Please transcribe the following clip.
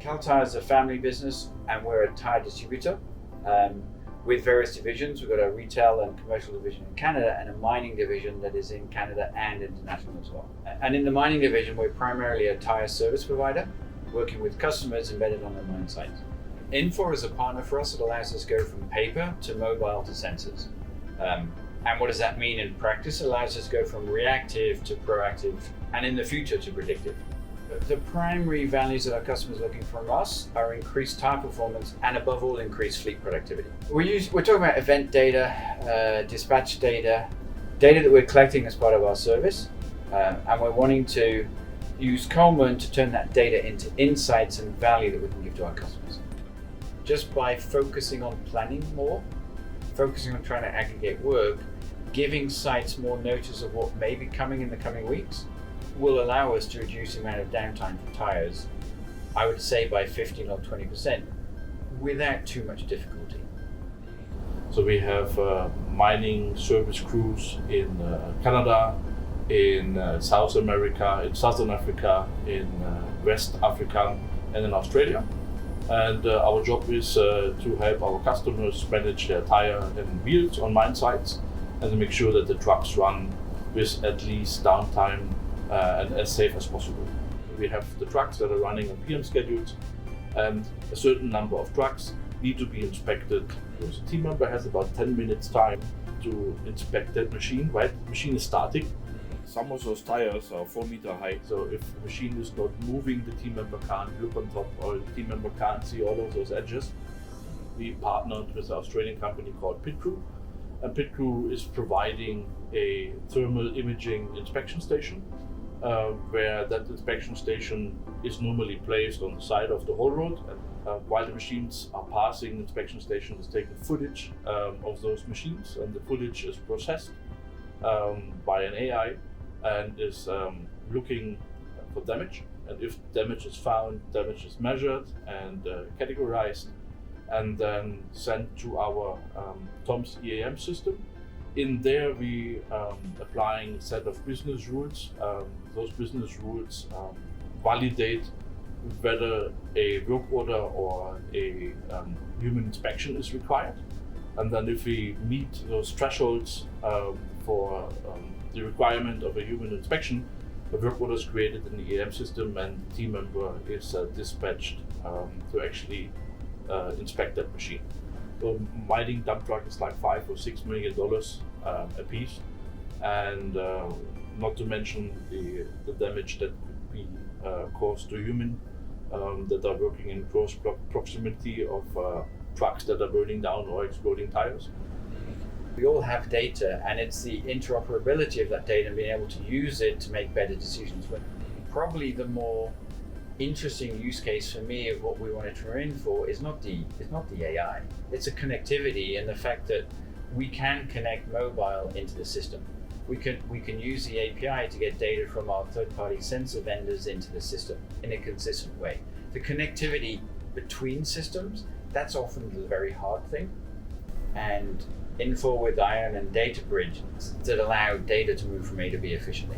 Kal Tire is a family business and we're a tire distributor with various divisions. We've got a retail and commercial division in Canada and a mining division that is in Canada and international as well. And in the mining division, we're primarily a tire service provider, working with customers embedded on their mine sites. Infor is a partner for us. It allows us to go from paper to mobile to sensors. And what does that mean in practice? It allows us to go from reactive to proactive and in the future to predictive. The primary values that our customers are looking from us are increased tire performance and above all increased fleet productivity. We're talking about event data, dispatch data that we're collecting as part of our service, and we're wanting to use Coleman to turn that data into insights and value that we can give to our customers. Just by focusing on planning more, focusing on trying to aggregate work, giving sites more notice of what may be coming in the coming weeks, will allow us to reduce the amount of downtime for tires, I would say by 15 or 20%, without too much difficulty. So we have mining service crews in Canada, in South America, in Southern Africa, in West Africa, and in Australia. And our job is to help our customers manage their tire and wheels on mine sites and to make sure that the trucks run with at least downtime and as safe as possible. We have the trucks that are running on PM schedules, and a certain number of trucks need to be inspected. So the team member has about 10 minutes time to inspect that machine, right? The machine is static. Some of those tires are 4 meters high, so if the machine is not moving, the team member can't look on top or the team member can't see all of those edges. We partnered with an Australian company called PitCrew, and PitCrew is providing a thermal imaging inspection station where that inspection station is normally placed on the side of the whole road. And while the machines are passing, the inspection station is taking footage of those machines, and the footage is processed by an AI and is looking for damage. And if damage is found, damage is measured and categorized and then sent to our TOMS EAM system. In there, we applying a set of business rules. Those business rules validate whether a work order or a human inspection is required. And then if we meet those thresholds for the requirement of a human inspection, a work order is created in the EAM system and the team member is dispatched to actually inspect that machine. So mining dump truck is like $5 or $6 million a piece, and not to mention the damage that could be caused to human that are working in close proximity of trucks that are burning down or exploding tires. We all have data, and it's the interoperability of that data and being able to use it to make better decisions. But probably the more interesting use case for me of what we want to try in for is not the AI. It's a connectivity and the fact that we can connect mobile into the system. We can use the API to get data from our third-party sensor vendors into the system in a consistent way. The connectivity between systems, that's often the very hard thing. And Infor with Ion and Data Bridge that allow data to move from A to B efficiently.